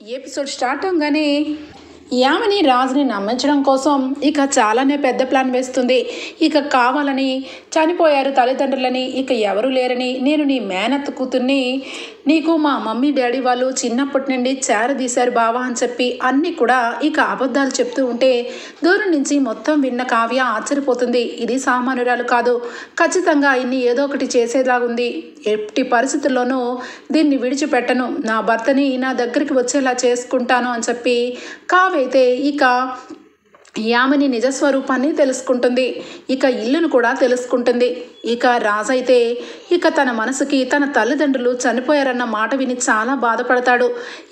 Episode start అవగానే యామిని రాజుని నమ్మించడం కోసం ఇక చాలానే పెద్ద ప్లాన్ వేస్తుంది. ఇక కావాలని చనిపోయారు తల్లిదండ్రులని, ఇక ఎవరు లేరని, నేను నీ మేనత్త కూతుర్ని, నీకు మా మమ్మీ డాడీ వాళ్ళు చిన్నప్పటి నుండి చేరదీశారు బావా అని చెప్పి అన్నీ కూడా ఇక అబద్ధాలు చెప్తూ ఉంటే దూరం నుంచి మొత్తం విన్న కావ్య ఆశ్చర్యపోతుంది. ఇది సామాన్యురాలు కాదు, ఖచ్చితంగా ఇన్ని ఏదో ఒకటి చేసేలాగుంది. ఎట్టి పరిస్థితుల్లోనూ దీన్ని విడిచిపెట్టను, నా భర్తని నా దగ్గరికి వచ్చేలా చేసుకుంటాను అని చెప్పి కావ్య అయితే ఇక యామిని నిజస్వరూపాన్ని తెలుసుకుంటుంది. ఇక ఇల్లును కూడా తెలుసుకుంటుంది. ఇక రాజైతే ఇక తన మనసుకి తన తల్లిదండ్రులు చనిపోయారన్న మాట విని చాలా బాధపడతాడు.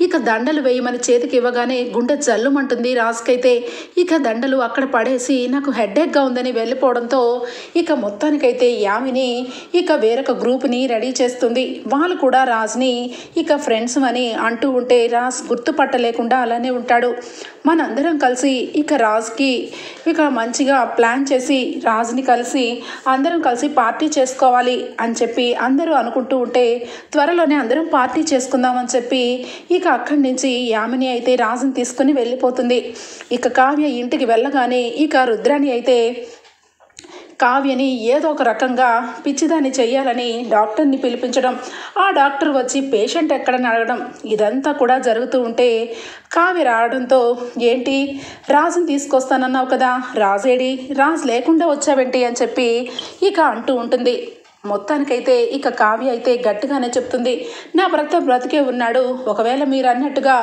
ఇక దండలు వేయమని చేతికి ఇవ్వగానే గుండె జల్లుమంటుంది రాజుకైతే. ఇక దండలు అక్కడ పడేసి నాకు హెడ్ఏక్గా ఉందని వెళ్ళిపోవడంతో ఇక మొత్తానికైతే యామిని ఇక వేరొక గ్రూప్ని రెడీ చేస్తుంది. వాళ్ళు కూడా రాజుని ఇక ఫ్రెండ్స్ అని అంటూ ఉంటే రాజ్ గుర్తుపట్టలేకుండా అలానే ఉంటాడు. మనందరం కలిసి ఇక రాజుకి ఇక మంచిగా ప్లాన్ చేసి రాజుని కలిసి అందరం కలిసి పార్టీ చేసుకోవాలి అని చెప్పి అందరూ అనుకుంటూ ఉంటే త్వరలోనే అందరం పార్టీ చేసుకుందామని చెప్పి ఇక అక్కడి నుంచి యామిని అయితే రాజుని తీసుకుని వెళ్ళిపోతుంది. ఇక కావ్య ఇంటికి వెళ్ళగానే ఇక రుద్రాణి అయితే కావ్యని ఏదో ఒక రకంగా పిచ్చిదాన్ని చెయ్యాలని డాక్టర్ని పిలిపించడం, ఆ డాక్టర్ వచ్చి పేషెంట్ ఎక్కడని అడగడం, ఇదంతా కూడా జరుగుతూ ఉంటే కావ్య రావడంతో ఏంటి రాజుని తీసుకొస్తానన్నావు కదా, రాజేడి, రాజు లేకుండా వచ్చావేంటి అని చెప్పి ఇక అంటూ ఉంటుంది. మొత్తానికైతే ఇక కావ్య అయితే గట్టిగానే చెప్తుంది, నా భర్త బ్రతికే ఉన్నాడు, ఒకవేళ మీరు అన్నట్టుగా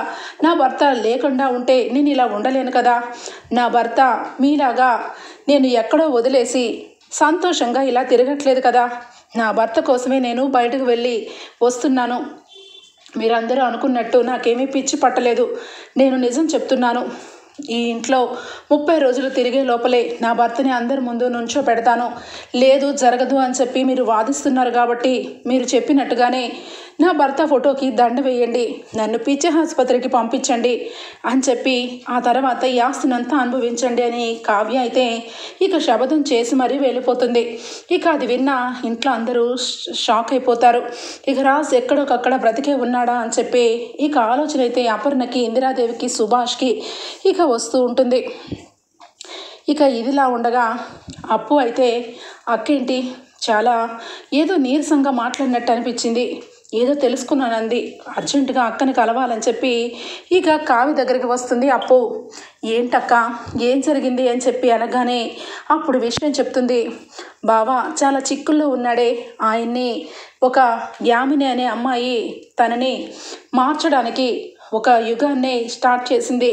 నా భర్త లేకుండా ఉంటే నేను ఇలా ఉండలేను కదా, నా భర్త మీలాగా నేను ఎక్కడో వదిలేసి సంతోషంగా ఇలా తిరగట్లేదు కదా, నా భర్త కోసమే నేను బయటకు వెళ్ళి వస్తున్నాను, మీరందరూ అనుకున్నట్టు నాకేమీ పిచ్చి పట్టలేదు, నేను నిజం చెప్తున్నాను, ఈ ఇంట్లో 30 రోజులు తిరిగే లోపలే నా భర్తని అందరి ముందు నుంచో పెడతాను, లేదు జరగదు అని చెప్పి మీరు వాదిస్తున్నారు కాబట్టి మీరు చెప్పినట్టుగానే నా భర్త ఫోటోకి దండ వేయండి, నన్ను పిచ్చి ఆసుపత్రికి పంపించండి అని చెప్పి ఆ తర్వాత ఈ ఆస్తినంతా అనుభవించండి అని కావ్య అయితే ఇక శపథం చేసి మరీ వెళ్ళిపోతుంది. ఇక అది విన్న ఇంట్లో అందరూ షాక్ అయిపోతారు. ఇక రాజు ఎక్కడొకక్కడ బ్రతికే ఉన్నాడా అని చెప్పి ఇక ఆలోచన అయితే అపర్ణకి, ఇందిరాదేవికి, సుభాష్కి ఇక వస్తూ ఉంటుంది. ఇక ఇదిలా ఉండగా అప్పు అయితే అక్కేంటి చాలా ఏదో నీరసంగా మాట్లాడినట్టు అనిపించింది, ఏదో తెలుసుకున్నానంది, అర్జెంటుగా అక్కని కలవాలని చెప్పి ఇక కావ్య దగ్గరికి వస్తుంది. అప్పు ఏంటక్క ఏం జరిగింది అని చెప్పి అనగానే అప్పుడు విషయం చెప్తుంది. బావా చాలా చిక్కుల్లో ఉన్నాడే, ఆయన్ని ఒక యామిని అనే అమ్మాయి తనని మార్చడానికి ఒక యుగాన్ని స్టార్ట్ చేసింది,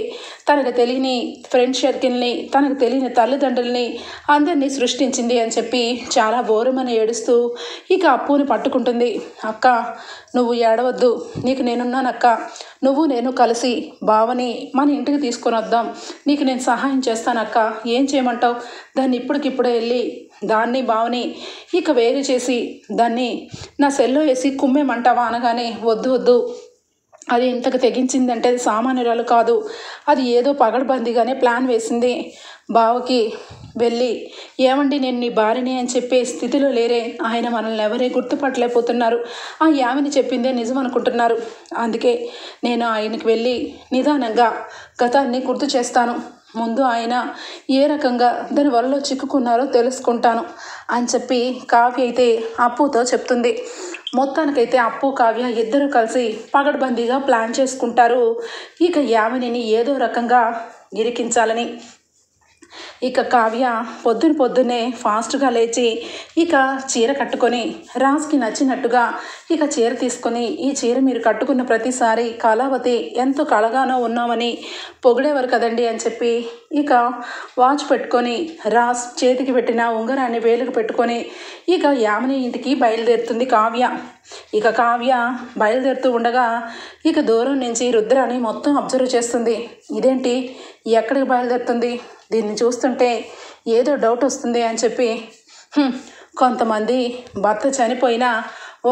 తనకు తెలియని ఫ్రెండ్ సర్కిల్ని, తనకు తెలియని తల్లిదండ్రుల్ని అందరినీ సృష్టించింది అని చెప్పి చాలా బోరమని ఏడుస్తూ ఇక అప్పుని పట్టుకుంటుంది. అక్క నువ్వు ఏడవద్దు, నీకు నేనున్నానక్క, నువ్వు నేను కలిసి బావని మన ఇంటికి తీసుకొని వద్దాం, నీకు నేను సహాయం చేస్తానక్క, ఏం చేయమంటావు, దాన్ని ఇప్పటికిప్పుడే వెళ్ళి దాన్ని బావని ఇక వేరు చేసి దాన్ని నా సెల్లో వేసి కుమ్మేమంటావా అనగానే వద్దు వద్దు, అది ఇంతకు తెగించిందంటే అది సామాన్యురాలు కాదు, అది ఏదో పగడబందీగానే ప్లాన్ వేసింది, బావకి వెళ్ళి ఏమండి నేను నీ భార్యని అని చెప్పే స్థితిలో లేరే, ఆయన మనల్ని ఎవరే గుర్తుపట్టలేకపోతున్నారు, ఆ యామిని చెప్పిందే నిజం అనుకుంటున్నారు, అందుకే నేను ఆయనకి వెళ్ళి నిదానంగా గతాన్ని గుర్తు చేస్తాను, ముందు ఆయన ఏ రకంగా దాని వల్ల చిక్కుకున్నారో తెలుసుకుంటాను అని చెప్పి కావ్య అయితే అప్పుతో చెప్తుంది. మొత్తానికైతే అప్పు కావ్య ఇద్దరు కలిసి పగడ్బందీగా ప్లాన్ చేసుకుంటారు ఇక యామినిని ఏదో రకంగా ఇరికించాలని. ఇక కావ్య పొద్దున్నే ఫాస్ట్గా లేచి ఇక చీర కట్టుకొని రాజ్కి నచ్చినట్టుగా ఇక చీర తీసుకొని, ఈ చీర మీరు కట్టుకున్న ప్రతిసారి కళావతి ఎంతో కళగానో ఉన్నామని పొగిడేవారు కదండి అని చెప్పి ఇక వాచ్ పెట్టుకొని రాజ్ చేతికి పెట్టిన ఉంగరాన్ని వేలుకు పెట్టుకొని ఇక యామిని ఇంటికి బయలుదేరుతుంది కావ్య. ఇక కావ్య బయలుదేరుతూ ఉండగా ఇక దూరం నుంచి రుద్రాని మొత్తం అబ్జర్వ్ చేస్తుంది. ఇదేంటి ఎక్కడికి బయలుదేరుతుంది, దీన్ని చూస్తుంటే ఏదో డౌట్ వస్తుంది అని చెప్పి కొంతమంది భర్త చనిపోయినా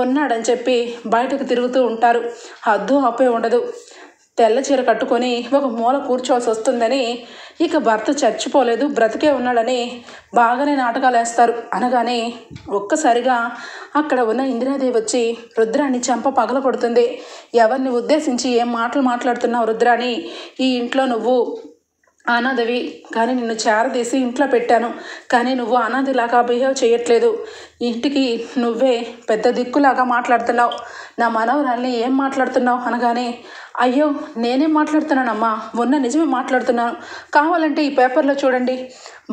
ఉన్నాడని చెప్పి బయటకు తిరుగుతూ ఉంటారు, హద్దు ఆపే ఉండదు, తెల్ల చీర కట్టుకొని ఒక మూల కూర్చోవలసి వస్తుందని, ఇక భర్త చచ్చిపోలేదు బ్రతికే ఉన్నాడని బాగానే నాటకాలు వేస్తారు. అనగానే ఒక్కసారిగా అక్కడ ఉన్న ఇందిరాదేవి వచ్చి రుద్రాన్ని చెంప పగల కొడుతుంది. ఎవరిని ఉద్దేశించి ఏం మాటలు మాట్లాడుతున్నావు రుద్రాని? ఈ ఇంట్లో నువ్వు అనాథవి, కానీ నిన్ను చేరదీసి ఇంట్లో పెట్టాను, కానీ నువ్వు అనాథలాగా బిహేవ్ చేయట్లేదు. ఇంటికి నువ్వే పెద్ద దిక్కులాగా మాట్లాడుతున్నావు. నా మనవరాల్ని ఏం మాట్లాడుతున్నావు అనగానే, అయ్యో నేనేం మాట్లాడుతున్నానమ్మా, ఉన్న నిజమే మాట్లాడుతున్నాను. కావాలంటే ఈ పేపర్లో చూడండి,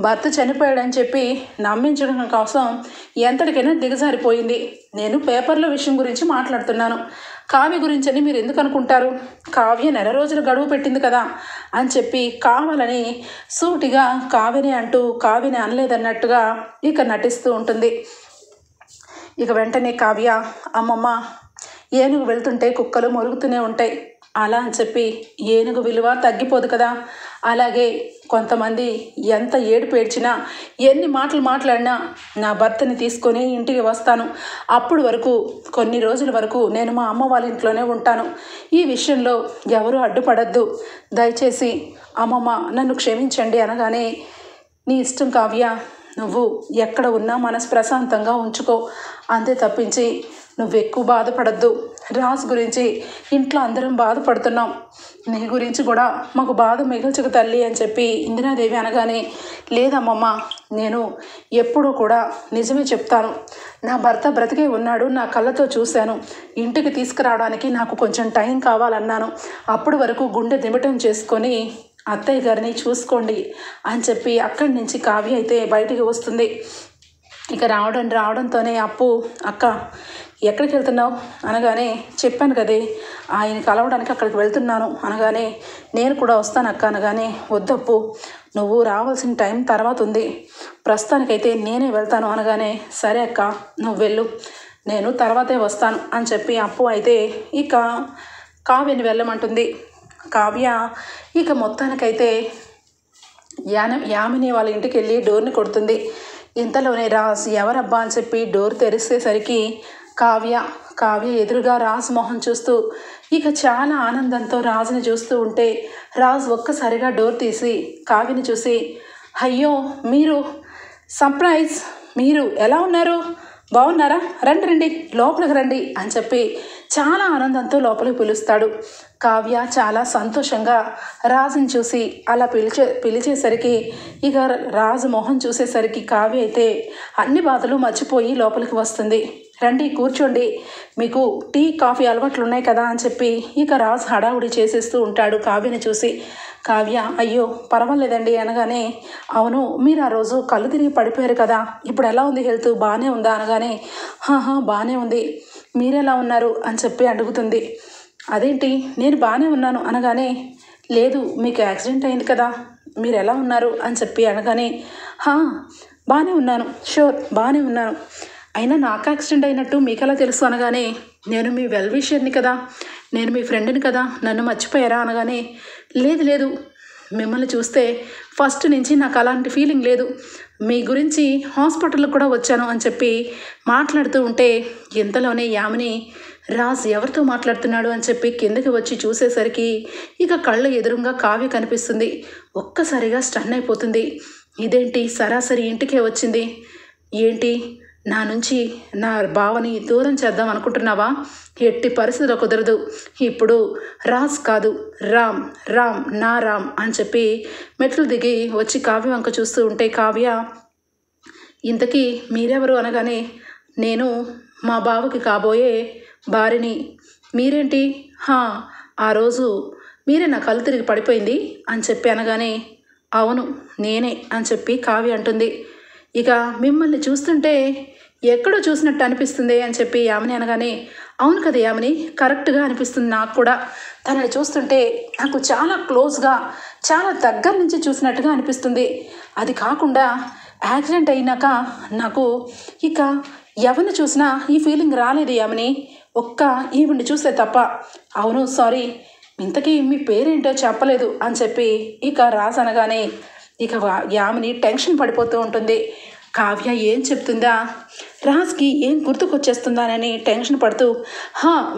భర్త చనిపోయాడని చెప్పి నమ్మించడం కోసం ఎంతటికైనా దిగజారిపోయింది. నేను పేపర్లో విషయం గురించి మాట్లాడుతున్నాను. కావ్య గురించి అని మీరు ఎందుకు అనుకుంటారు? కావ్య నెల రోజులు గడువు పెట్టింది కదా అని చెప్పి కావాలని సూటిగా కావ్యని అంటూ కావ్యని అనలేదన్నట్టుగా ఇక నటిస్తూ ఉంటుంది. ఇక వెంటనే కావ్య, అమ్మమ్మ ఏనుగు వెళ్తుంటే కుక్కలు మొరుగుతూనే ఉంటాయి, అలా అని చెప్పి ఏనుగు విలువ తగ్గిపోదు కదా. అలాగే కొంతమంది ఎంత ఏడుపు ఏడ్చినా ఎన్ని మాటలు మాట్లాడినా నా భర్తని తీసుకొని ఇంటికి వస్తాను. అప్పుడు వరకు కొన్ని రోజుల వరకు నేను మా అమ్మ వాళ్ళ ఇంట్లోనే ఉంటాను. ఈ విషయంలో ఎవరు అడ్డుపడద్దు, దయచేసి అమ్మమ్మ నన్ను క్షమించండి అనగానే, నీ ఇష్టం కావ్య, నువ్వు ఎక్కడ ఉన్నా మనసు ప్రశాంతంగా ఉంచుకో, అంతే తప్పించి నువ్వు ఎక్కువ బాధపడద్దు. రాజు గురించి ఇంట్లో అందరం బాధపడుతున్నాం, నీ గురించి కూడా మాకు బాధ మిగల్చకు తల్లి అని చెప్పి ఇందిరాదేవి అనగానే, లేదమ్మమ్మ నేను ఎప్పుడూ కూడా నిజమే చెప్తాను. నా భర్త బ్రతికే ఉన్నాడు, నా కళ్ళతో చూశాను. ఇంటికి తీసుకురావడానికి నాకు కొంచెం టైం కావాలన్నాను. అప్పటి వరకు గుండె దిమటం చేసుకొని అత్తయ్య గారిని చూసుకోండి అని చెప్పి అక్కడి నుంచి కావ్య అయితే బయటికి వస్తుంది. ఇక రావడంతోనే అక్క ఎక్కడికి వెళ్తున్నావు అనగానే, చెప్పాను కదే ఆయన కలవడానికి అక్కడికి వెళ్తున్నాను అనగానే, నేను కూడా వస్తాను అక్క అనగానే, వద్దప్పు నువ్వు రావాల్సిన టైం తర్వాత ఉంది, ప్రస్తుతానికైతే నేనే వెళ్తాను అనగానే, సరే అక్క నువ్వు వెళ్ళు, నేను తర్వాతే వస్తాను అని చెప్పి అప్పు అయితే ఇక కావ్యని వెళ్ళమంటుంది. కావ్య ఇక మొత్తానికైతే యామిని వాళ్ళ ఇంటికి వెళ్ళి డోర్ని కొడుతుంది. ఇంతలోనే రాజ్ ఎవరబ్బా అని చెప్పి డోర్ తెరిచేసరికి కావ్య ఎదురుగా రాజ్ మొహం చూస్తూ ఇక చాలా ఆనందంతో రాజుని చూస్తూ ఉంటే, రాజ్ ఒక్కసారిగా డోర్ తీసి కావ్యని చూసి, అయ్యో మీరు సర్ప్రైజ్, మీరు ఎలా ఉన్నారు, బాగున్నారా, రండి లోపలికి రండి అని చెప్పి చాలా ఆనందంతో లోపలికి పిలుస్తాడు. కావ్య చాలా సంతోషంగా రాజుని చూసి అలా పిలిచేసరికి ఇక రాజు మొహం చూసేసరికి కావ్య అయితే అన్ని బాధలు మర్చిపోయి లోపలికి వస్తుంది. రండి కూర్చోండి, మీకు టీ కాఫీ అలవాట్లు ఉన్నాయి కదా అని చెప్పి ఇక రాజు హడావుడి చేసేస్తూ ఉంటాడు కావ్యని చూసి. కావ్య అయ్యో పర్వాలేదండి అనగానే, అవును మీరు ఆ రోజు కళ్ళు తిరిగి పడిపోయారు కదా, ఇప్పుడు ఎలా ఉంది హెల్త్, బాగానే ఉందా అనగానే, బాగానే ఉంది, మీరెలా ఉన్నారు అని చెప్పి అడుగుతుంది. అదేంటి నేను బాగానే ఉన్నాను అనగానే, లేదు మీకు యాక్సిడెంట్ అయింది కదా, మీరు ఎలా ఉన్నారు అని చెప్పి అనగానే, బాగానే ఉన్నాను, షూర్ బాగానే ఉన్నాను, అయినా నాకు యాక్సిడెంట్ అయినట్టు మీకు ఎలా తెలుసు అనగానే, నేను మీ వెల్ విషర్ని కదా, నేను మీ ఫ్రెండ్ని కదా, నన్ను మర్చిపోయారా అనగానే, లేదు మిమ్మల్ని చూస్తే ఫస్ట్ నుంచి నాకు అలాంటి ఫీలింగ్ లేదు, మీ గురించి హాస్పిటల్కి కూడా వచ్చాను అని చెప్పి మాట్లాడుతూ ఉంటే, ఇంతలోనే యామిని రాజ్ ఎవరితో మాట్లాడుతున్నాడు అని చెప్పి కిందకి వచ్చి చూసేసరికి ఇక కళ్ళ ఎదురుగా కావ్య కనిపిస్తుంది. ఒక్కసారిగా స్టన్ అయిపోతుంది. ఇదేంటి సరాసరి ఇంటికే వచ్చింది, ఏంటి నా నుంచి నా భావని దూరం చేద్దాం అనుకుంటున్నావా, ఎట్టి పరిస్థితిలో కుదరదు, ఇప్పుడు రాజ్ కాదు రామ్ నా రామ్ అని చెప్పి మెట్లు దిగి వచ్చి కావ్య వంక చూస్తూ ఉంటే, కావ్య ఇంతకీ మీరెవరు అనగానే, నేను మా బావకి కాబోయే భార్యని, మీరేంటి, ఆ రోజు మీరే నా కళ్ళు తిరిగి పడిపోయింది అని చెప్పి అనగానే, అవును నేనే అని చెప్పి కావ్య అంటుంది. ఇక మిమ్మల్ని చూస్తుంటే ఎక్కడో చూసినట్టు అనిపిస్తుంది అని చెప్పి యామిని అనగానే, అవును కదా యామిని, కరెక్ట్గా అనిపిస్తుంది నాకు కూడా, తనని చూస్తుంటే నాకు చాలా క్లోజ్గా చాలా దగ్గర నుంచి చూసినట్టుగా అనిపిస్తుంది. అది కాకుండా యాక్సిడెంట్ అయినాక నాకు ఇక ఎవరిని చూసినా ఈ ఫీలింగ్ రాలేదు యామిని, ఒక్క ఈవిడ్ని చూస్తే తప్ప. అవును సారీ, ఇంతకీ మీ పేరేంటో చెప్పలేదు అని చెప్పి ఇక రాజ్ అనగానే ఇక యామిని టెన్షన్ పడిపోతూ ఉంటుంది. కావ్య ఏం చెప్తుందా, రాజ్కి ఏం గుర్తుకొచ్చేస్తుందానని టెన్షన్ పడుతూ,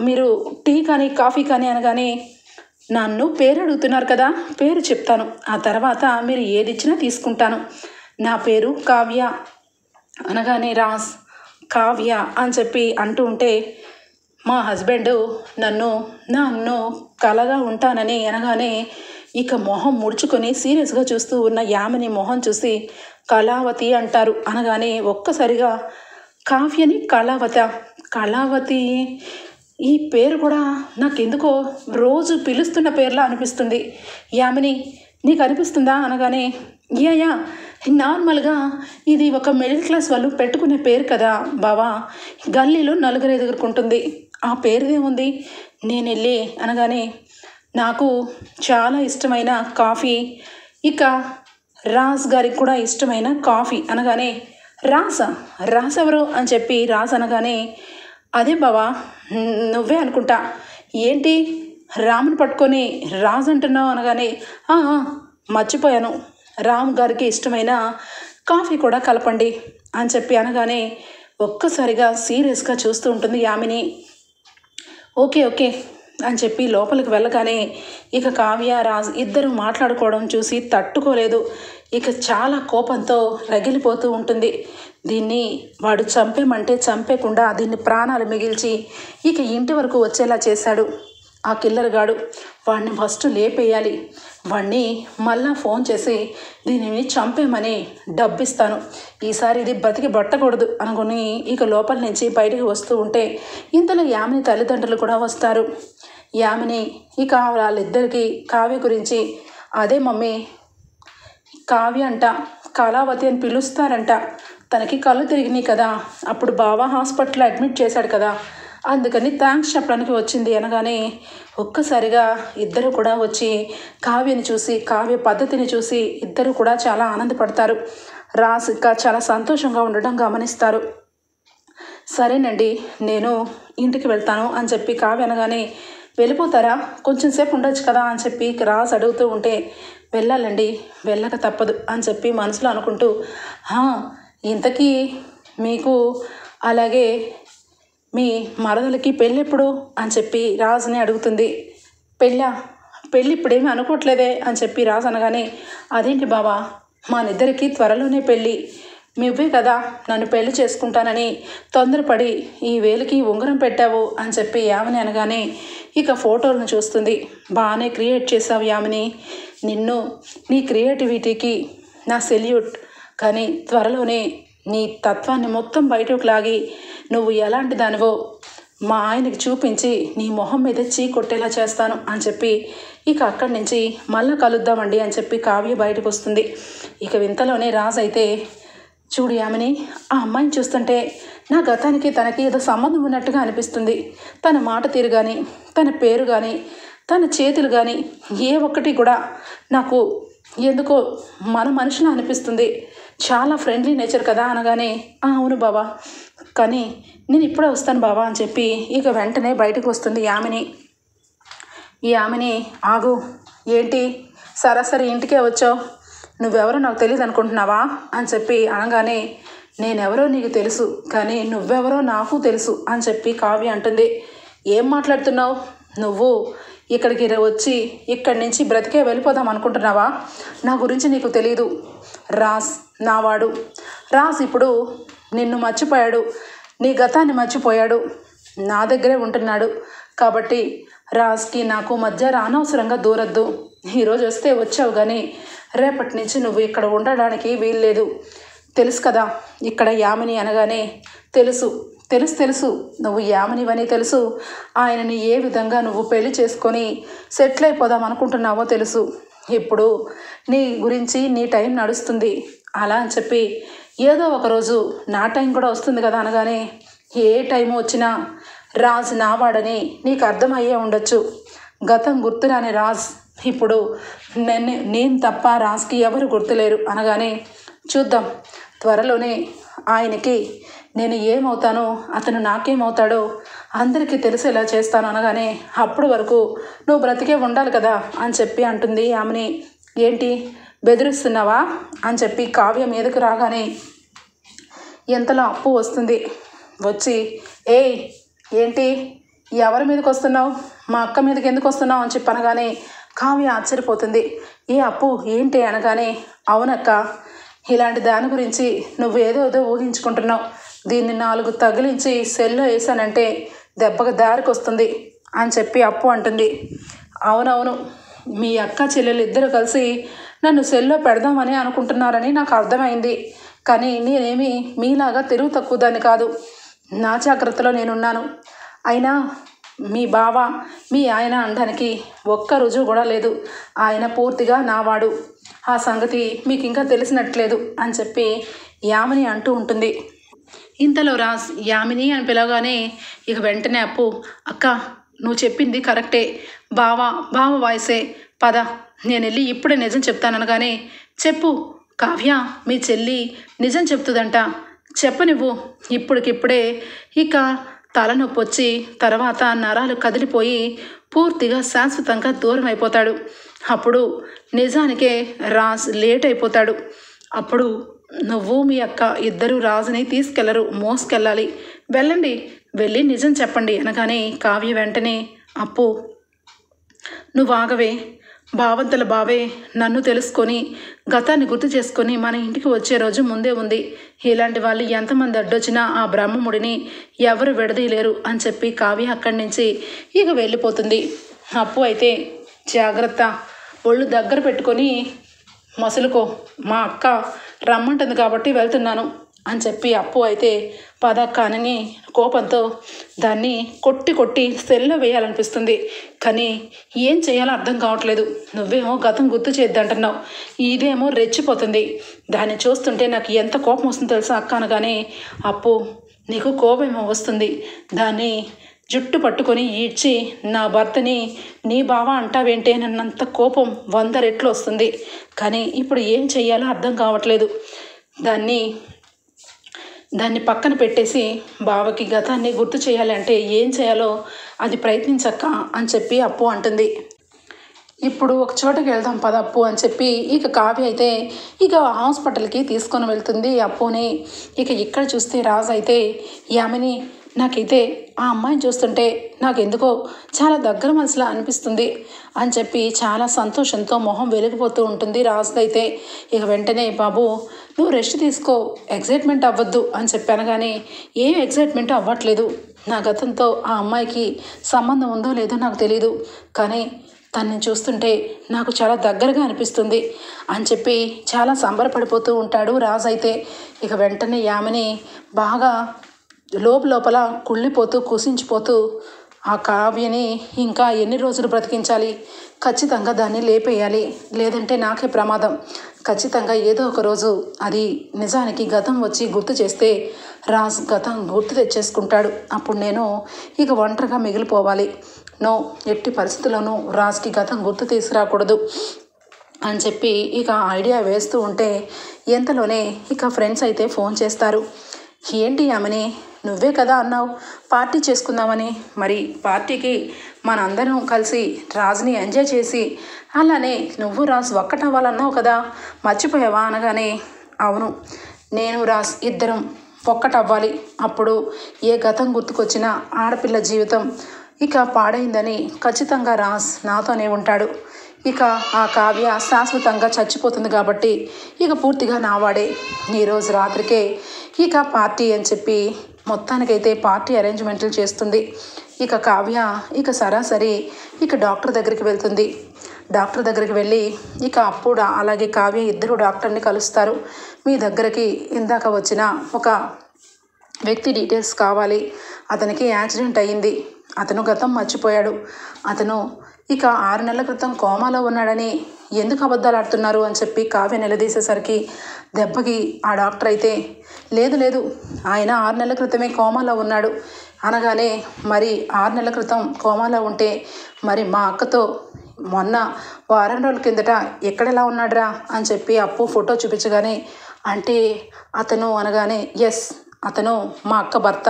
మీరు టీ కానీ కాఫీ కానీ అనగానే, నన్ను పేరు అడుగుతున్నారు కదా, పేరు చెప్తాను. ఆ తర్వాత మీరు ఏది ఇచ్చినా తీసుకుంటాను. నా పేరు కావ్య అనగానే రాజ్ కావ్య అని చెప్పి అంటూ ఉంటే, మా హస్బెండ్ నన్ను కలగా ఉంటానని అనగానే ఇక మొహం ముడుచుకొని సీరియస్గా చూస్తూ ఉన్న యామిని మొహం చూసి కళావతి అంటారు అనగానే ఒక్కసారిగా కావ్యని కళావతి ఈ పేరు కూడా నాకెందుకో రోజు పిలుస్తున్న పేర్లా అనిపిస్తుంది. యామిని నీకు అనిపిస్తుందా అనగానే యా నార్మల్గా ఇది ఒక మిడిల్ క్లాస్ వాళ్ళు పెట్టుకునే పేరు కదా బావా, గల్లీలో నలుగురు ఎదుర్కొంటుంది, ఆ పేరుదేముంది, నేను వెళ్ళి అనగానే నాకు చాలా ఇష్టమైన కాఫీ, ఇక రాజ్ గారికి కూడా ఇష్టమైన కాఫీ అనగానే రాజ్ ఎవరు అని చెప్పి రాజ్ అనగానే అదే బావా నువ్వే అనుకుంటా, ఏంటి రాముని పట్టుకొని రాజ్ అంటున్నావు అనగానే మర్చిపోయాను, రామ్ గారికి ఇష్టమైన కాఫీ కూడా కలపండి అని చెప్పి అనగానే ఒక్కసారిగా సీరియస్గా చూస్తూ ఉంటుంది యామిని. ఓకే అని చెప్పి లోపలికి వెళ్ళగానే ఇక కావ్య రాజ్ ఇద్దరు మాట్లాడుకోవడం చూసి తట్టుకోలేదు. ఇక చాలా కోపంతో రగిలిపోతూ ఉంటుంది. దీన్ని వాడు చంపేమంటే చంపేకుండా దీన్ని ప్రాణాలు మిగిల్చి ఇక ఇంటి వరకు వచ్చేలా చేశాడు ఆ కిల్లర్ గాడు. వాడిని ఫస్ట్ లేపేయాలి, వాడిని మళ్ళా ఫోన్ చేసి దీనిని చంపేమని డబ్బిస్తాను, ఈసారి ఇది బతికి పట్టకూడదు అనుకుని ఇక లోపల నుంచి బయటికి వస్తూ ఉంటే ఇంతలో యామిని తల్లిదండ్రులు కూడా వస్తారు. యామిని ఇక వాళ్ళిద్దరికీ కావ్య గురించి, అదే మమ్మీ కావ్య అంట కళావతి అని పిలుస్తారంట, తనకి కళ్ళు తిరిగినాయి కదా, అప్పుడు బావ హాస్పిటల్లో అడ్మిట్ చేశాడు కదా, అందుకని థ్యాంక్స్ చెప్పడానికి వచ్చింది అనగానే ఒక్కసారిగా ఇద్దరు కూడా వచ్చి కావ్యని చూసి కావ్య పద్ధతిని చూసి ఇద్దరు కూడా చాలా ఆనందపడతారు. రాజ్ ఇంకా చాలా సంతోషంగా ఉండడం గమనిస్తారు. సరేనండి నేను ఇంటికి వెళ్తాను అని చెప్పి కావ్య అనగానే వెళ్ళిపోతారా, కొంచెం సేపు ఉండొచ్చు కదా అని చెప్పి రాజ్ అడుగుతూ ఉంటే వెళ్ళాలండి, వెళ్ళక తప్పదు అని చెప్పి మనసులో అనుకుంటూ ఇంతకీ మీకు అలాగే మీ మరదలకి పెళ్ళెప్పుడు అని చెప్పి రాజుని అడుగుతుంది. పెళ్ళి ఇప్పుడేమీ అనుకోవట్లేదే అని చెప్పి రాజు అనగానే అదేంటి బావా, మా నిద్దరికి త్వరలోనే పెళ్ళి, నువ్వే కదా నన్ను పెళ్లి చేసుకుంటానని తొందరపడి ఈ వేలికి ఉంగరం పెట్టావు అని చెప్పి యామిని అనగానే ఇక ఫోటోలను చూస్తుంది. బాగానే క్రియేట్ చేసావు యామిని, నీ క్రియేటివిటీకి నా సెల్యూట్, కానీ త్వరలోనే నీ తత్వాన్ని మొత్తం బయటకు లాగి నువ్వు ఎలాంటి దానివో మా ఆయనకి చూపించి నీ మొహం మీద చీ కొట్టేలా చేస్తాను అని చెప్పి ఇక అక్కడి నుంచి మళ్ళీ కలుద్దామండి అని చెప్పి కావ్య బయటకు వస్తుంది. ఇక వింతలోనే రాజు అయితే చూడు యామిని, ఆ అమ్మాయిని చూస్తుంటే నా గతానికి తనకి ఏదో సంబంధం ఉన్నట్టుగా అనిపిస్తుంది, తన మాట తీరు కానీ తన పేరు కానీ తన చేతులు కానీ ఏ ఒక్కటి కూడా నాకు ఎందుకో మన మనుషులు అనిపిస్తుంది, చాలా ఫ్రెండ్లీ నేచర్ కదా అనగానే అవును బావా, కానీ నేను ఇప్పుడే వస్తాను బావా అని చెప్పి ఇక వెంటనే బయటకు వస్తుంది యామిని. ఈ యామిని ఆగు, ఏంటి సరాసరి ఇంటికే వచ్చావు, నువ్వెవరో నాకు తెలియదు అనుకుంటున్నావా అని చెప్పి అనగానే నేనెవరో నీకు తెలుసు కానీ నువ్వెవరో నాకు తెలుసు అని చెప్పి కావ్య అంటుంది. ఏం మాట్లాడుతున్నావు, నువ్వు ఇక్కడికి వచ్చి ఇక్కడి నుంచి బ్రతికే వెళ్ళిపోదాం అనుకుంటున్నావా, నా గురించి నీకు తెలీదు, రాజ్ నావాడు, రాజ్ ఇప్పుడు నిన్ను మర్చిపోయాడు, నీ గతాన్ని మర్చిపోయాడు, నా దగ్గరే ఉంటున్నాడు, కాబట్టి రాజ్కి నాకు మధ్య అనవసరంగా దూరద్దు, ఈరోజు వస్తే వచ్చావు కానీ రేపటి నుంచి నువ్వు ఇక్కడ ఉండడానికి వీల్లేదు, తెలుసు కదా ఇక్కడ యామిని అనగానే తెలుసు నువ్వు యామినివని తెలుసు, ఆయనని ఏ విధంగా నువ్వు పెళ్లి చేసుకొని సెటిల్ అయిపోదాం అనుకుంటున్నావో తెలుసు, ఇప్పుడు నీ గురించి నీ టైం నడుస్తుంది అలా అని చెప్పి ఏదో ఒకరోజు నా టైం కూడా వస్తుంది కదా అనగానే ఏ టైం వచ్చినా రాజ్ నావాడని నీకు అర్థమయ్యే ఉండొచ్చు, గతం గుర్తురాని రాజ్ ఇప్పుడు నేను తప్ప రాజ్కి ఎవరు గుర్తులేరు అనగానే చూద్దాం త్వరలోనే ఆయనకి నేను ఏమవుతానో అతను నాకేమవుతాడో అందరికీ తెలిసేలా చేస్తాను అనగానే అప్పటి వరకు నువ్వు బ్రతికే ఉండాలి కదా అని చెప్పి అంటుంది ఆమెని. ఏంటి బెదిరిస్తున్నావా అని చెప్పి కావ్య మీదకు రాగానే ఎంతలో అప్పు వస్తుంది, వచ్చి ఏంటి ఎవరి మీదకి వస్తున్నావు, మా అక్క మీదకి ఎందుకు వస్తున్నావు అని చెప్పి అనగానే కావ్య ఆశ్చర్యపోతుంది. ఏ అప్పు ఏంటి అనగానే, అవునక్క, ఇలాంటి దాని గురించి నువ్వు ఏదో ఊహించుకుంటున్నావు. దీన్ని 4 తగిలించి సెల్లో వేసానంటే దెబ్బకు దారికి వస్తుంది అని చెప్పి అప్పు అంటుంది. అవునవును, మీ అక్క చెల్లెలు ఇద్దరు కలిసి నన్ను సెల్లో పెడదామని అనుకుంటున్నారని నాకు అర్థమైంది. కానీ నేనేమి మీలాగా తెలివి తక్కువ దాన్ని కాదు. నా జాగ్రత్తలో నేనున్నాను. అయినా మీ బావ మీ ఆయన అనడానికి ఒక్క రుజువు కూడా లేదు. ఆయన పూర్తిగా నావాడు. ఆ సంగతి మీకు ఇంకా తెలిసినట్లేదు అని చెప్పి యామిని అంటూ ఉంటుంది. ఇంతలో రాజ్ యామిని అని పిలవగానే ఇక వెంటనే అప్పు, అక్క నువ్వు చెప్పింది కరెక్టే, బావ వాయిసే, పద నేను వెళ్ళి ఇప్పుడే నిజం చెప్తాననగానే, చెప్పు కావ్య, మీ చెల్లి నిజం చెప్తుందంట, చెప్పనివ్వు. ఇప్పటికిప్పుడే ఇక తలనొప్పి వచ్చి తర్వాత నరాలు కదిలిపోయి పూర్తిగా శాశ్వతంగా దూరం అయిపోతాడు. అప్పుడు నిజానికే రాజ్ లేట్ అయిపోతాడు. అప్పుడు నువ్వు మీ అక్క ఇద్దరు రాజుని తీసుకెళ్లరు, మోసుకెళ్ళాలి. వెళ్ళండి, వెళ్ళి నిజం చెప్పండి అనగానే కావ్య వెంటనే, అప్పు నువ్వు ఆగవే, బావంతల బావే నన్ను తెలుసుకొని గతాన్ని గుర్తు చేసుకొని మన ఇంటికి వచ్చే రోజు ముందే ఉంది. ఇలాంటి వాళ్ళు ఎంతమంది అడ్డొచ్చినా ఆ బ్రహ్మముడిని ఎవరు విడదీయలేరు అని చెప్పి కావ్య అక్కడి నుంచి ఇక వెళ్ళిపోతుంది. అప్పు అయితే, జాగ్రత్త, ఒళ్ళు దగ్గర పెట్టుకొని మసులుకో, మా అక్క రమ్మంటుంది కాబట్టి వెళ్తున్నాను అని చెప్పి అప్పు అయితే పదక్క అని కోపంతో దాన్ని కొట్టి సెల్లో వేయాలనిపిస్తుంది. కానీ ఏం చేయాలో అర్థం కావట్లేదు. నువ్వేమో గతం గుర్తు చేద్దంటున్నావు, ఇదేమో రెచ్చిపోతుంది. దాన్ని చూస్తుంటే నాకు ఎంత కోపం వస్తుందో తెలుసా అక్క అనగానే, అప్పు నీకు కోపమేమో వస్తుంది, దాన్ని జుట్టు పట్టుకొని ఈడ్చి నా భర్తని నీ బావ అంటావేంటే నన్నంత కోపం 100 రెట్లు వస్తుంది. కానీ ఇప్పుడు ఏం చెయ్యాలో అర్థం కావట్లేదు. దాన్ని పక్కన పెట్టేసి బావకి గతాన్ని గుర్తు చేయాలి అంటే ఏం చేయాలో అది ప్రయత్నించక్క అని చెప్పి అప్పు అంటుంది. ఇప్పుడు ఒక చోటకి వెళ్దాం పద అప్పు అని చెప్పి ఇక కావ్య అయితే ఇక హాస్పిటల్కి తీసుకొని వెళ్తుంది అప్పుని. ఇక ఇక్కడ చూస్తే రాజు అయితే, యామిని నాకైతే ఆ అమ్మాయిని చూస్తుంటే నాకు ఎందుకో చాలా దగ్గర మనసులా అనిపిస్తుంది అని చెప్పి చాలా సంతోషంతో మొహం వెలిగిపోతూ ఉంటుంది రాజుదైతే. ఇక వెంటనే, బాబు నువ్వు రెస్ట్ తీసుకో, ఎగ్జైట్మెంట్ అవ్వద్దు అని చెప్పాను. కానీ ఏం ఎగ్జైట్మెంట్ అవ్వట్లేదు. నా గతంతో ఆ అమ్మాయికి సంబంధం ఉందో లేదో నాకు తెలీదు, కానీ తనని చూస్తుంటే నాకు చాలా దగ్గరగా అనిపిస్తుంది అని చెప్పి చాలా సంబరపడిపోతూ ఉంటాడు రాజు అయితే. ఇక వెంటనే యామిని బాగా లోపల కుళ్ళిపోతూ కుసించిపోతూ ఆ కావ్యని ఇంకా ఎన్ని రోజులు బ్రతికించాలి, ఖచ్చితంగా దాన్ని లేపేయాలి, లేదంటే నాకే ప్రమాదం, ఖచ్చితంగా ఏదో ఒక రోజు అది నిజానికి గతం వచ్చి గుర్తు చేస్తే రాజ్ గతం గుర్తు తెచ్చేసుకుంటాడు. అప్పుడు నేను ఇక ఒంటరిగా మిగిలిపోవాలి. నో, ఎట్టి పరిస్థితుల్లోనూ రాజ్కి గతం గుర్తు తీసుకురాకూడదు అని చెప్పి ఇక ఐడియా వేస్తూ ఉంటే ఎంతలోనే ఇక ఫ్రెండ్స్ అయితే ఫోన్ చేస్తారు. ఏంటి యామిని, నువ్వే కదా అన్నావు పార్టీ చేసుకుందామని, మరి పార్టీకి మనందరం కలిసి రాజుని ఎంజాయ్ చేసి అలానే నువ్వు రాజు ఒక్కటవ్వాలన్నావు కదా, మర్చిపోయావా అనగానే, అవును, నేను రాజు ఇద్దరం ఒక్కటవ్వాలి. అప్పుడు ఏ గతం గుర్తుకొచ్చినా ఆడపిల్ల జీవితం ఇక పాడైందని ఖచ్చితంగా రాజ్ నాతోనే ఉంటాడు. ఇక ఆ కావ్య శాశ్వతంగా చచ్చిపోతుంది కాబట్టి ఇక పూర్తిగా నావాడే. ఈరోజు రాత్రికే ఇక పార్టీ అని చెప్పి మొత్తానికైతే పార్టీ అరేంజ్మెంట్లు చేస్తుంది. ఇక కావ్య ఇక సరాసరి ఇక డాక్టర్ దగ్గరికి వెళ్తుంది. డాక్టర్ దగ్గరికి వెళ్ళి ఇక అప్పుడు అలాగే కావ్య ఇద్దరు డాక్టర్ని కలుస్తారు. మీ దగ్గరికి ఇందాక వచ్చిన ఒక వ్యక్తి డీటెయిల్స్ కావాలి, అతనికి యాక్సిడెంట్ అయ్యింది, అతను గతం మర్చిపోయాడు, అతను ఇక 6 నెలల క్రితం కోమాలో ఉన్నాడని ఎందుకు అబద్ధాలు ఆడుతున్నారు అని చెప్పి కావ్య నిలదీసేసరికి దెబ్బకి ఆ డాక్టర్ అయితే, లేదు ఆయన 6 నెలల క్రితమే కోమాలో ఉన్నాడు అనగానే, మరి 6 నెలల క్రితం కోమాలో ఉంటే మరి మా అక్కతో మొన్న వారం రోజుల కిందట ఎక్కడెలా ఉన్నాడురా అని చెప్పి అప్పు ఫోటో చూపించగానే, అంటే అతను అనగానే, ఎస్ అతను మా అక్క భర్త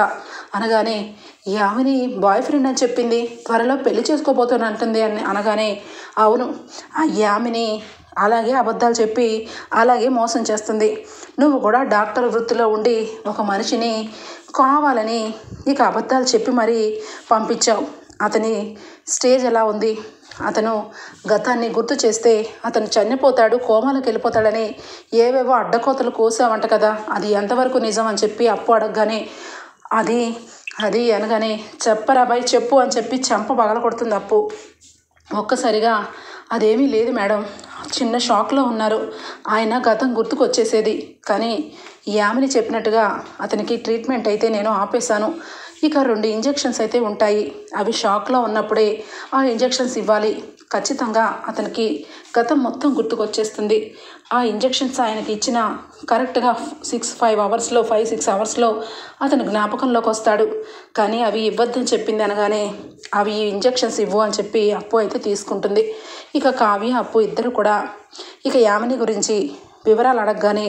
అనగానే, యామిని బాయ్ ఫ్రెండ్ అని చెప్పింది, త్వరలో పెళ్లి చేసుకోబోతున్నా అంటుంది అని అనగానే, అవును, ఆ యామిని అలాగే అబద్ధాలు చెప్పి అలాగే మోసం చేస్తుంది. నువ్వు కూడా డాక్టర్ వృత్తిలో ఉండి ఒక మనిషిని కావాలని ఇక అబద్ధాలు చెప్పి మరీ పంపించావు. అతని స్టేజ్ ఎలా ఉంది? అతను గతాన్ని గుర్తు చేస్తే అతను చనిపోతాడు, కోమాలకు వెళ్ళిపోతాడని ఏవేవో అడ్డకోతలు కోసావంట కదా, అది ఎంతవరకు నిజం అని చెప్పి అప్పు అడగగానే అది అది అనగానే చెప్పరా బాయ్ చెప్పు అని చెప్పి చెంప పగల కొడుతుంది అప్పు. ఒక్కసారిగా అదేమీ లేదు మేడం, చిన్న షాక్లో ఉన్నారు. ఆయన గతం గుర్తుకొచ్చేసేది, కానీ యామిని చెప్పినట్టుగా అతనికి ట్రీట్మెంట్ అయితే నేను ఆపేశాను. ఇక 2 ఇంజెక్షన్స్ అయితే ఉంటాయి. అవి షాక్లో ఉన్నప్పుడే ఆ ఇంజెక్షన్స్ ఇవ్వాలి. ఖచ్చితంగా అతనికి గతం మొత్తం గుర్తుకొచ్చేస్తుంది. ఆ ఇంజెక్షన్స్ ఆయనకి ఇచ్చిన కరెక్ట్గా 5-6 అవర్స్లో అతను జ్ఞాపకంలోకి వస్తాడు. కానీ అవి ఇవ్వద్దని చెప్పింది అనగానే అవి ఇంజెక్షన్స్ ఇవ్వు అని చెప్పి అప్పు అయితే తీసుకుంటుంది. ఇక కావ్య అప్పు ఇద్దరు కూడా ఇక యామిని గురించి వివరాలు అడగగానే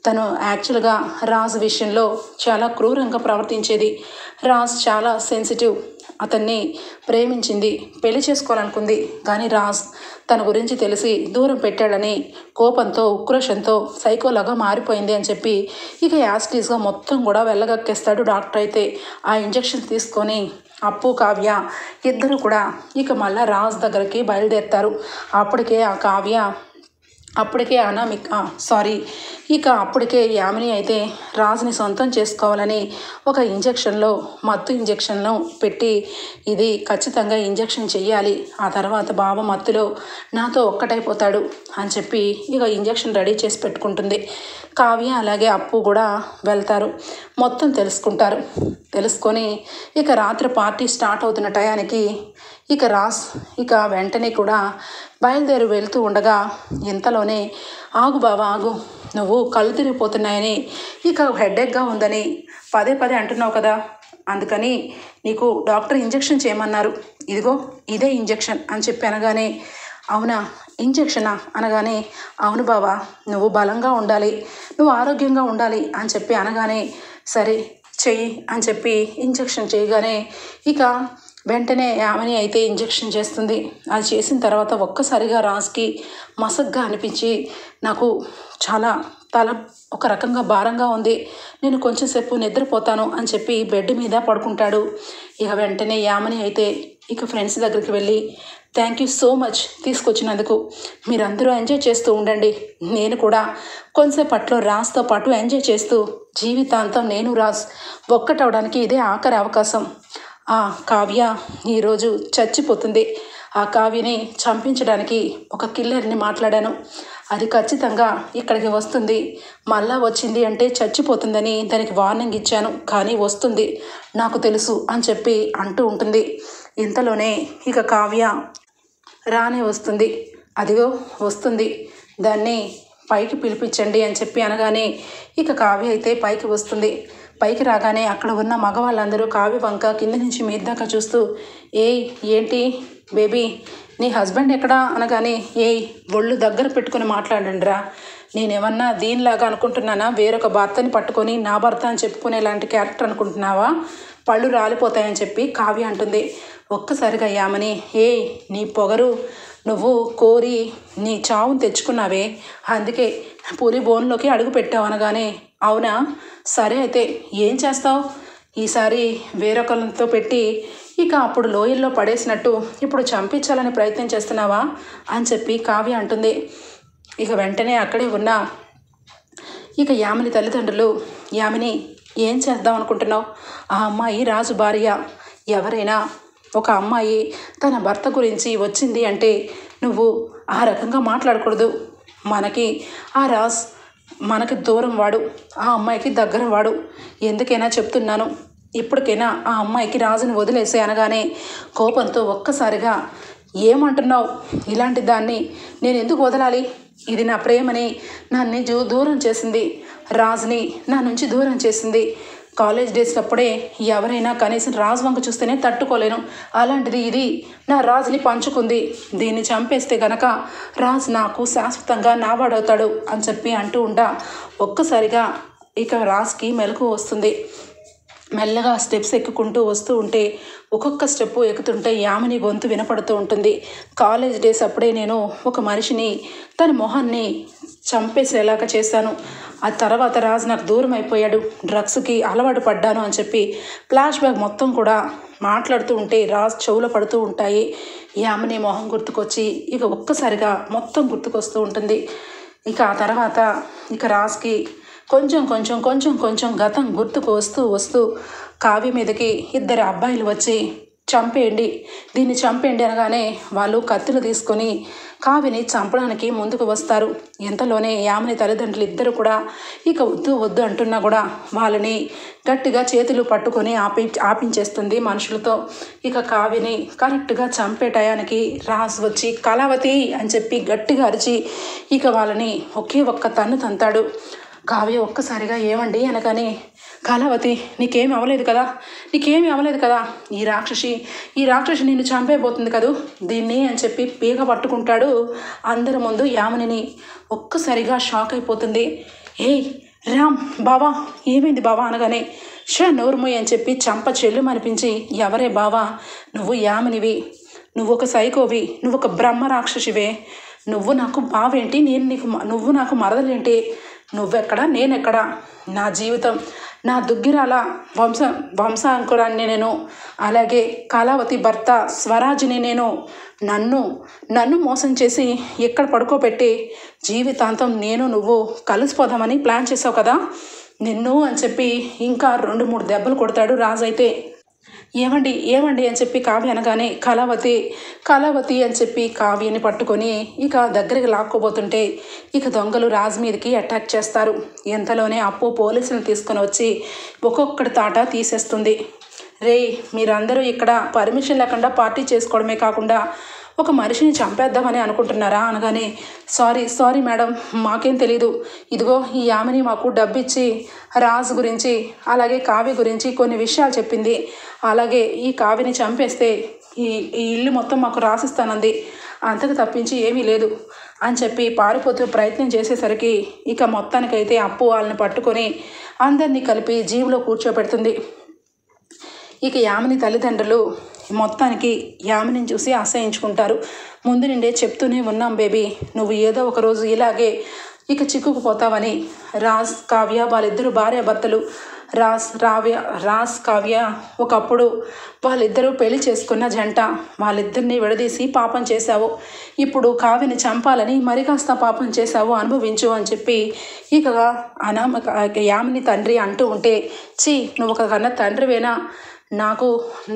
తను యాక్చువల్గా రాజ్ విషయంలో చాలా క్రూరంగా ప్రవర్తించేది. రాజ్ చాలా సెన్సిటివ్, అతన్ని ప్రేమించింది, పెళ్లి చేసుకోవాలనుకుంది. కానీ రాజ్ తన గురించి తెలిసి దూరం పెట్టాడని కోపంతో ఉక్రోషంతో సైకోలాగా మారిపోయింది అని చెప్పి ఇక యాస్టీస్గా మొత్తం కూడా వెళ్ళగక్కేస్తాడు డాక్టర్. అయితే ఆ ఇంజెక్షన్ తీసుకొని అప్పు కావ్య ఇద్దరు కూడా ఇక మళ్ళా రాజ్ దగ్గరికి బయలుదేరుతారు. అప్పటికే అప్పటికే యామిని అయితే రాజుని సొంతం చేసుకోవాలని ఒక మత్తు ఇంజెక్షన్ను పెట్టి ఇది ఖచ్చితంగా ఇంజెక్షన్ చెయ్యాలి, ఆ తర్వాత బావ మత్తులో నాతో ఒక్కటైపోతాడు అని చెప్పి ఇక ఇంజెక్షన్ రెడీ చేసి పెట్టుకుంటుంది. కావ్య అలాగే అప్పు కూడా వెళ్తారు, మొత్తం తెలుసుకొని ఇక రాత్రి పార్టీ స్టార్ట్ అవుతున్న టయానికి ఇక రాజ్ ఇక వెంటనే కూడా బయలుదేరి వెళ్తూ ఉండగా ఇంతలోనే ఆగు బావ ఆగు, నువ్వు కళ్ళు తిరిగిపోతున్నాయని ఇక హెడేక్గా ఉందని పదే అంటున్నావు కదా, అందుకని నీకు డాక్టర్ ఇంజెక్షన్ చేయమన్నారు, ఇదిగో ఇదే ఇంజెక్షన్ అని చెప్పి అనగానే అవునా ఇంజెక్షనా అనగానే అవును బావా, నువ్వు బలంగా ఉండాలి, నువ్వు ఆరోగ్యంగా ఉండాలి అని చెప్పి అనగానే సరే చెయ్యి అని చెప్పి ఇంజెక్షన్ చేయగానే ఇక వెంటనే యామిని అయితే ఇంజెక్షన్ చేస్తుంది. అది చేసిన తర్వాత ఒక్కసారిగా రాజ్కి మసగ్గా అనిపించి నాకు చాలా తల ఒక రకంగా భారంగా ఉంది, నేను కొంచెం సేపు నిద్రపోతాను అని చెప్పి బెడ్ మీద పడుకుంటాడు. ఇక వెంటనే యామిని అయితే ఇక ఫ్రెండ్స్ దగ్గరికి వెళ్ళి థ్యాంక్ యూ సో మచ్ తీసుకొచ్చినందుకు, మీరందరూ ఎంజాయ్ చేస్తూ ఉండండి, నేను కూడా కొంతసేపట్లో రాజ్తో పాటు ఎంజాయ్ చేస్తూ జీవితాంతం నేను రాజ్ ఒక్కటవడానికి ఇదే ఆఖరి అవకాశం. ఆ కావ్య ఈరోజు చచ్చిపోతుంది, ఆ కావ్యని చంపించడానికి ఒక కిల్లర్ని మాట్లాడాను, అది ఖచ్చితంగా ఇక్కడికి వస్తుంది, మళ్ళా వచ్చింది అంటే చచ్చిపోతుందని దానికి వార్నింగ్ ఇచ్చాను, కానీ వస్తుంది నాకు తెలుసు అని చెప్పి అంటూ ఉంటుంది. ఇంతలోనే ఇక కావ్య రానే వస్తుంది, అదిగో వస్తుంది, దాన్ని పైకి పిలిపించండి అని చెప్పి అనగానే ఇక కావ్య అయితే పైకి వస్తుంది. పైకి రాగానే అక్కడ ఉన్న మగవాళ్ళందరూ కావ్య వంక కింద నుంచి మీద దాకా చూస్తూ ఏంటి బేబీ నీ హస్బెండ్ ఎక్కడా అనగానే ఒళ్ళు దగ్గర పెట్టుకుని మాట్లాడండిరా, నేనేమన్నా దీనిలాగా అనుకుంటున్నానా, వేరొక భర్తని పట్టుకొని నా భర్త అని చెప్పుకునేలాంటి క్యారెక్టర్ అనుకుంటున్నావా, పళ్ళు రాలిపోతాయని చెప్పి కావ్య అంటుంది. ఒక్కసారిగా యామని నీ పొగరు, నువ్వు కోరి నీ చావును తెచ్చుకున్నావే, అందుకే పులి బోన్లోకి అడుగు పెట్టావు అనగానే అవునా సరే అయితే ఏం చేస్తావు, ఈసారి వేరొకరితో పెట్టి ఇక అప్పుడు లోయల్లో పడేసినట్టు ఇప్పుడు చంపించాలని ప్రయత్నం చేస్తున్నావా అని చెప్పి కావ్య అంటుంది. ఇక వెంటనే అక్కడే ఉన్న ఇక యామిని తల్లిదండ్రులు యామిని ఏం చేద్దాం అనుకుంటున్నావు, ఆ అమ్మాయి రాజు భార్య, ఎవరైనా ఒక అమ్మాయి తన భర్త గురించి వచ్చింది అంటే నువ్వు ఆ రకంగా మాట్లాడకూడదు, మనకి ఆ రాజ్ మనకి దూరం వాడు, ఆ అమ్మాయికి దగ్గర వాడు, ఎందుకైనా చెప్తున్నాను, ఇప్పటికైనా ఆ అమ్మాయికి రాజుని వదిలేసే అనగానే కోపంతో ఒక్కసారిగా ఏమంటున్నావు, ఇలాంటి దాన్ని నేను ఎందుకు వదలాలి, ఇది నా ప్రేమని నన్ను దూరం చేసింది, రాజుని నా నుంచి దూరం చేసింది, కాలేజ్ డేస్ అప్పుడే ఎవరైనా కనీసం రాజు వంక చూస్తేనే తట్టుకోలేను, అలాంటిది ఇది నా రాజుని పంచుకుంది, దీన్ని చంపేస్తే గనక రాజు నాకు శాశ్వతంగా నావాడవుతాడు అని చెప్పి అంటూ ఒక్కసారిగా ఇక రాజ్కి మెలకు వస్తుంది. మెల్లగా స్టెప్స్ ఎక్కుకుంటూ వస్తూ ఉంటే ఒక్కొక్క స్టెప్పు ఎక్కుతుంటే యామిని గొంతు వినపడుతూ ఉంటుంది. కాలేజ్ డేస్ అప్పుడే నేను ఒక మనిషిని తన మొహాన్ని చంపేసేలాగా చేశాను. ఆ తర్వాత రాజు నాకు దూరం అయిపోయాడు, డ్రగ్స్కి అలవాటు పడ్డాను అని చెప్పి ఫ్లాష్ బ్యాక్ మొత్తం కూడా మాట్లాడుతూ ఉంటే రాజు చెవులో పడుతూ ఉంటాయి. యామిని మొహం గుర్తుకొచ్చి ఇక ఒక్కసారిగా మొత్తం గుర్తుకొస్తూ ఉంటుంది. ఇక ఆ తర్వాత ఇక రాజుకి కొంచెం కొంచెం కొంచెం కొంచెం గతం గుర్తుకు వస్తూ వస్తూ కావ్య మీదకి ఇద్దరు అబ్బాయిలు వచ్చి చంపేయండి, దీన్ని చంపేయండి అనగానే వాళ్ళు కత్తులు తీసుకొని కావ్యని చంపడానికి ముందుకు వస్తారు. ఎంతలోనే యామిని తల్లిదండ్రులు ఇద్దరు కూడా ఇక వద్దు వద్దు అంటున్నా కూడా వాళ్ళని గట్టిగా చేతులు పట్టుకొని ఆపించేస్తుంది మనుషులతో. ఇక కావ్యని కరెక్ట్గా చంపే టయానికి రాజు వచ్చి కళావతి అని చెప్పి గట్టిగా అరిచి ఇక వాళ్ళని ఒకే ఒక్క తన్ను తంతాడు. కావ్య ఒక్కసారిగా ఏమండి అనగానే, కళావతి నీకేమి అవ్వలేదు కదా, నీకేమి అవ్వలేదు కదా, ఈ రాక్షసి నిన్ను చంపేయబోతుంది కదూ దీన్ని అని చెప్పి పీక పట్టుకుంటాడు. అందరి ముందు యామినిని ఒక్కసారిగా షాక్ అయిపోతుంది. ఏయ్ రామ్ బావా, ఏమైంది బావా అనగానే, నోరుమోయ్ అని చెప్పి చంప చెల్లు అనిపించి, ఎవరే బావా, నువ్వు యామినివి, నువ్వు ఒక సైకోవి, నువ్వు ఒక బ్రహ్మ రాక్షసివే, నువ్వు నాకు బావేంటి, నువ్వు నాకు మరదలేంటి, నువ్వెక్కడ నేనెక్కడ, నా జీవితం నా దుగ్గిరాల వంశాంకురాన్ని నేను, అలాగే కళావతి భర్త స్వరాజ్ని నేను, నన్ను మోసం చేసి ఎక్కడ పడుకోబెట్టి జీవితాంతం నేను నువ్వు కలిసిపోదామని ప్లాన్ చేసావు కదా నిన్ను అని చెప్పి ఇంకా 2-3 దెబ్బలు కొడతాడు రాజు. అయితే ఏమండి అని చెప్పి కావ్య అనగానే, కళావతి అని చెప్పి కావ్యని పట్టుకొని ఇక దగ్గరికి లాక్కోబోతుంటే ఇక దొంగలు రాజు మీదకి అటాక్ చేస్తారు. ఎంతలోనే అప్పు పోలీసులను తీసుకొని వచ్చి ఒక్కొక్కటి తాట తీసేస్తుంది. మీరందరూ ఇక్కడ పర్మిషన్ లేకుండా పార్టీ చేసుకోవడమే కాకుండా ఒక మనిషిని చంపేద్దామని అనుకుంటున్నారా అనగానే, సారీ మేడం, మాకేం తెలీదు, ఇదిగో ఈ యామిని మాకు డబ్బిచ్చి రాజు గురించి అలాగే కావ్య గురించి కొన్ని విషయాలు చెప్పింది, అలాగే ఈ కావ్యని చంపేస్తే ఈ ఇల్లు మొత్తం మాకు రాసిస్తానంది, అంతకు తప్పించి ఏమీ లేదు అని చెప్పి పారిపోతూ ప్రయత్నం చేసేసరికి ఇక మొత్తానికైతే అప్పు వాళ్ళని పట్టుకొని అందరినీ కలిపి జీబులో కూర్చోబెడుతుంది. ఇక యామిని తల్లిదండ్రులు మొత్తానికి యామినిని చూసి అసహించుకుంటారు. ముందు నుండే చెప్తూనే ఉన్నాం బేబీ, నువ్వు ఏదో ఒక రోజు ఇలాగే ఇక చిక్కుకుపోతావని. రాజ్ కావ్య వాళ్ళిద్దరు భార్యాభర్తలు. రాజ్ కావ్య ఒకప్పుడు వాళ్ళిద్దరూ పెళ్లి చేసుకున్న జంట, వాళ్ళిద్దరిని విడదీసి పాపం చేశావు, ఇప్పుడు కావ్యని చంపాలని మరి కాస్త పాపం చేశావు, అనుభవించు అని చెప్పి ఇక యామిని తండ్రి అంటూ ఉంటే, నువ్వు ఒక కన్నా తండ్రివేనా, నాకు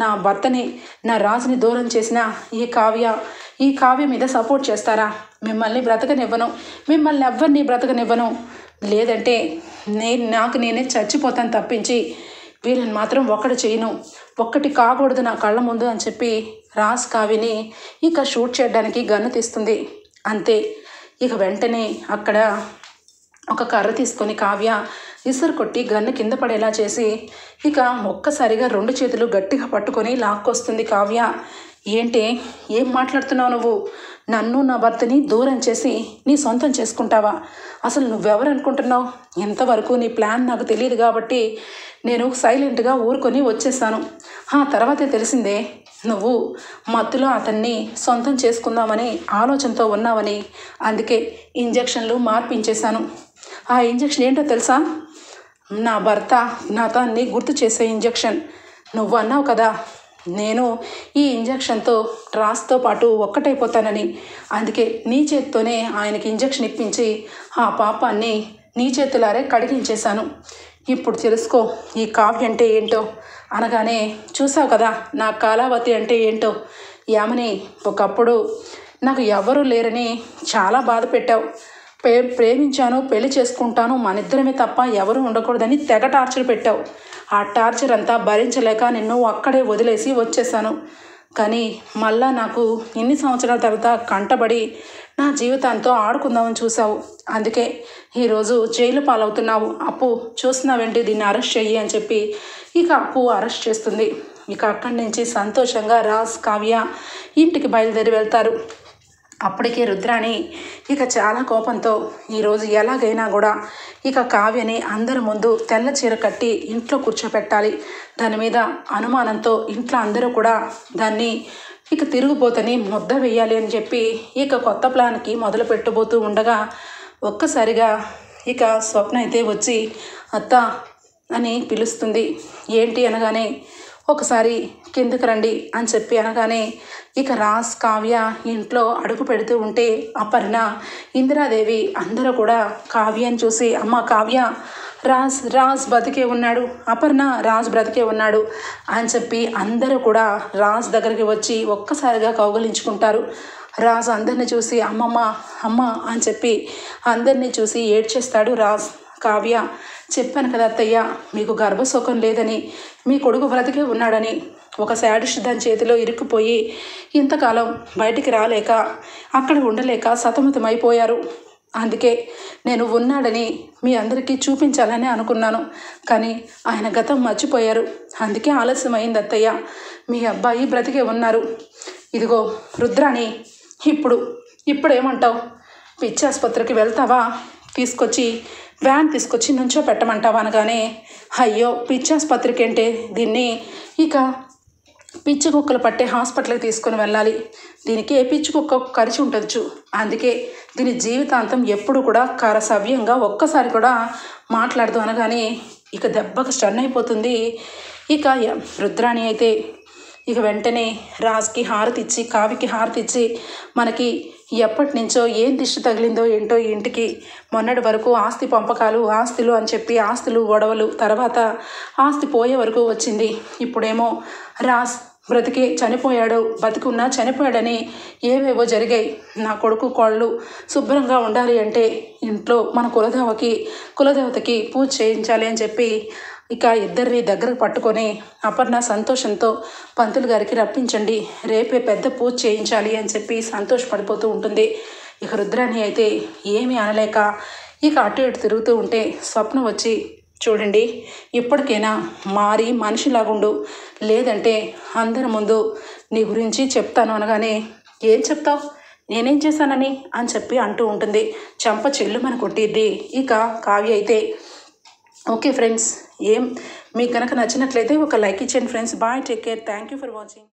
నా భర్తని నా రాజుని దూరం చేసిన ఈ కావ్య మీద సపోర్ట్ చేస్తారా, మిమ్మల్ని బ్రతకనివ్వను, మిమ్మల్ని ఎవ్వరిని బ్రతకనివ్వను, లేదంటే నాకు నేనే చచ్చిపోతాను తప్పించి వీళ్ళని మాత్రం ఒక్కటి కాకూడదు నా కళ్ళ ముందు అని చెప్పి రాజ్ కావ్యని ఇక షూట్ చేయడానికి గన్ను తీస్తుంది. అంతే, ఇక వెంటనే అక్కడ ఒక కర్ర తీసుకొని కావ్య ఇసురు కొట్టి గన్ను కింద పడేలా చేసి ఇక ఒక్కసారిగా 2 చేతులు గట్టిగా పట్టుకొని లాక్కొస్తుంది కావ్య. ఏం మాట్లాడుతున్నావు నువ్వు, నన్ను నా భర్తని దూరం చేసి నీ సొంతం చేసుకుంటావా, అసలు నువ్వెవరు అనుకుంటున్నావు, ఇంతవరకు నీ ప్లాన్ నాకు తెలియదు కాబట్టి నేను సైలెంట్గా ఊరుకొని వచ్చేసాను. తర్వాతే తెలిసిందే నువ్వు మత్తులో అతన్ని సొంతం చేసుకుందామని ఆలోచనతో ఉన్నావని, అందుకే ఇంజెక్షన్లు మార్పించేశాను. ఆ ఇంజెక్షన్ ఏంటో తెలుసా, నా భర్త నాతాన్ని గుర్తు చేసే ఇంజెక్షన్. నువ్వు అన్నావు కదా నేను ఈ ఇంజెక్షన్తో రాజ్తో పాటు ఒక్కటైపోతానని, అందుకే నీ చేత్తోనే ఆయనకి ఇంజెక్షన్ ఇప్పించి ఆ పాపాన్ని నీ చేతులారే కడిగించేశాను. ఇప్పుడు తెలుసుకో ఈ కావ్య అంటే ఏంటో అనగానే, చూసావు కదా నా కళావతి అంటే ఏంటో, యామిని ఒకప్పుడు నాకు ఎవరూ లేరని చాలా బాధ పెట్టావు, ప్రేమించాను, పెళ్లి చేసుకుంటాను, మనిద్దరమే తప్ప ఎవరు ఉండకూడదని తెగ టార్చర్ పెట్టావు. ఆ టార్చర్ అంతా భరించలేక నిన్ను అక్కడే వదిలేసి వచ్చేసాను. కానీ మళ్ళా నాకు ఎన్ని సంవత్సరాల తర్వాత కంటబడి నా జీవితంతో ఆడుకుందామని చూసావు, అందుకే ఈరోజు జైలు పాలవుతున్నావు. అప్పు చూస్తున్నావేంటి, దీన్ని అరెస్ట్ చెయ్యి అని చెప్పి ఇక అప్పు అరెస్ట్ చేస్తుంది. ఇక అక్కడి నుంచి సంతోషంగా రాజ్ కావ్య ఇంటికి బయలుదేరి వెళ్తారు. అప్పటికే రుద్రాణి ఇక చాలా కోపంతో ఈరోజు ఎలాగైనా కూడా ఇక కావ్యని అందరి ముందు తెల్ల చీర కట్టి ఇంట్లో కూర్చోపెట్టాలి, దాని మీద అనుమానంతో ఇంట్లో అందరూ కూడా దాన్ని ఇక తిరుగుబోతని ముద్ద వేయాలి అని చెప్పి ఇక కొత్త ప్లాన్కి మొదలు పెట్టబోతూ ఉండగా ఒక్కసారిగా ఇక స్వప్న అయితే వచ్చి అత్త అని పిలుస్తుంది. ఏంటి అనగానే ఒకసారి కిందకి రండి అని చెప్పి అనగానే ఇక రాజ్ కావ్య ఇంట్లో అడుగు పెడుతూ ఉంటే అపర్ణ ఇందిరాదేవి అందరూ కూడా కావ్యని చూసి అమ్మ కావ్య రాజ్ బ్రతికే ఉన్నాడు, అపర్ణ రాజ్ బ్రతికే ఉన్నాడు అని చెప్పి అందరూ కూడా రాజ్ దగ్గరికి వచ్చి ఒక్కసారిగా కౌగలించుకుంటారు. రాజ్ అందరిని చూసి అమ్మ అని చెప్పి అందరినీ చూసి ఏడ్చేస్తాడు రాజ్. కావ్య చెప్పాను కదా అత్తయ్య, మీకు గర్భశోకం లేదని, మీ కొడుకు బ్రతికే ఉన్నాడని. ఒక శాడిస్ట్ దాని చేతిలో ఇరుక్కుపోయి ఇంతకాలం బయటికి రాలేక అక్కడ ఉండలేక సతమతమైపోయారు. అందుకే నేను ఉన్నాడని మీ అందరికీ చూపించాలని అనుకున్నాను. కానీ ఆయన గతం మర్చిపోయారు. అందుకే ఆలస్యమైంది అత్తయ్య. మీ అబ్బాయి బ్రతికే ఉన్నారు. ఇదిగో రుద్రాని, ఇప్పుడు ఏమంటావు? పిచ్చి ఆసుపత్రికి వెళ్తావా? వ్యాన్ తీసుకొచ్చి నుంచో పెట్టమంటావా అనగానే అయ్యో పిచ్చి ఆసుపత్రికి అంటే దీన్ని ఇక పిచ్చి కుక్కలు పట్టే హాస్పిటల్కి తీసుకొని వెళ్ళాలి. దీనికి ఏ పిచ్చి కుక్క కరిచి ఉండొచ్చు. అందుకే దీని జీవితాంతం ఎప్పుడు కూడా సవ్యంగా ఒక్కసారి కూడా మాట్లాడదు అనగానే ఇక దెబ్బకు స్టన్ అయిపోతుంది. ఇక రుద్రాణి అయితే ఇక వెంటనే రాజ్కి హారతి ఇచ్చి కావ్యకి హారతి ఇచ్చి మనకి ఎప్పటి నుంచో ఏం దిష్టి తగిలిందో ఏంటో ఇంటికి మొన్నటి వరకు ఆస్తి పంపకాలు ఆస్తులు అని చెప్పి ఆస్తులు గొడవలు, తర్వాత ఆస్తి పోయే వరకు వచ్చింది. ఇప్పుడేమో రాజ్ బతికున్నా చనిపోయాడని ఏవేవో జరిగాయి. నా కొడుకు కోళ్ళు శుభ్రంగా ఉండాలి అంటే ఇంట్లో మన కులదేవతకి పూజ చేయించాలి అని చెప్పి ఇక ఇద్దరిని దగ్గరకు పట్టుకొని అపర్ణ సంతోషంతో పంతులు గారికి రప్పించండి, రేపే పెద్ద పూజ చేయించాలి అని చెప్పి సంతోషపడిపోతూ ఉంటుంది. ఇక రుద్రాణి అయితే ఏమీ అనలేక ఇక అటు ఇటు తిరుగుతూ ఉంటే స్వప్న వచ్చి చూడండి, ఇప్పటికైనా మారి మనిషిలాగుండు, లేదంటే అందరి ముందు నీ గురించి చెప్తాను అనగానే ఏం చెప్తావు, నేనేం చేశానని అని చెప్పి అంటూ ఉంటుంది. చెంప చెల్లుమని కొట్టిద్ది ఇక కావ్య అయితే. ఓకే ఫ్రెండ్స్, మీకు కనుక నచ్చినట్లయితే ఒక లైక్ ఇచ్చేయండి friends. Bye, take care, thank you for watching.